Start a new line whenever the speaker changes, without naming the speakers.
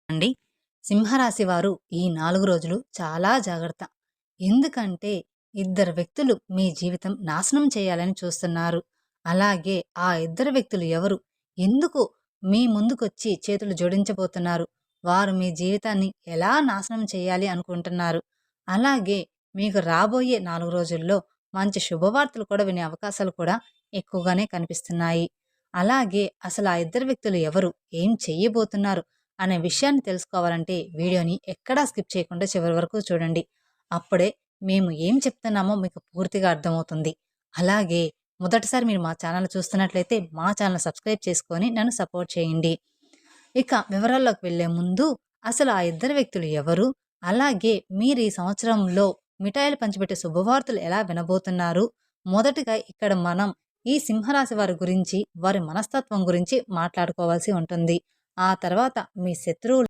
అండి. సింహరాశి వారు ఈ 4 రోజులు చాలా జాగ్రత్త. ఎందుకంటే ఇద్దరు వ్యక్తులు మీ జీవితం నాశనం చేయాలని చూస్తున్నారు. అలాగే ఆ ఇద్దరు వ్యక్తులు ఎవరు? ఎందుకు మీ ముందుకొచ్చి చేతులు జోడించబోతున్నారు? వారు మీ జీవితాన్ని ఎలా నాశనం చేయాలి అనుకుంటున్నారు? అలాగే మీకు రాబోయే 4 రోజుల్లో మంచి శుభవార్తలు కూడా వినే అవకాశాలు కూడా ఎక్కువగానే కనిపిస్తున్నాయి. అలాగే అసలు ఆ ఇద్దరు వ్యక్తులు ఎవరు? ఏం చెయ్యబోతున్నారు? అనే విషయాన్ని తెలుసుకోవాలంటే వీడియోని ఎక్కడా స్కిప్ చేయకుండా చివరి వరకు చూడండి. అప్పుడే మేము ఏం చెప్తున్నామో మీకు పూర్తిగా అర్థమవుతుంది. అలాగే మొదటిసారి మీరు మా ఛానల్ చూస్తున్నట్లయితే మా ఛానల్ సబ్స్క్రైబ్ చేసుకొని నన్ను సపోర్ట్ చేయండి. ఇక వివరాల్లోకి వెళ్ళే ముందు అసలు ఆ ఇద్దరు వ్యక్తులు ఎవరు? అలాగే మీరు ఈ సంవత్సరంలో మిఠాయిలు పంచిపెట్టే శుభవార్తలు ఎలా వినబోతున్నారు? మొదటగా ఇక్కడ మనం ఈ సింహరాశి వారి గురించి, వారి మనస్తత్వం గురించి మాట్లాడుకోవాల్సి ఉంటుంది. ఆ తర్వాత మీ శత్రువులు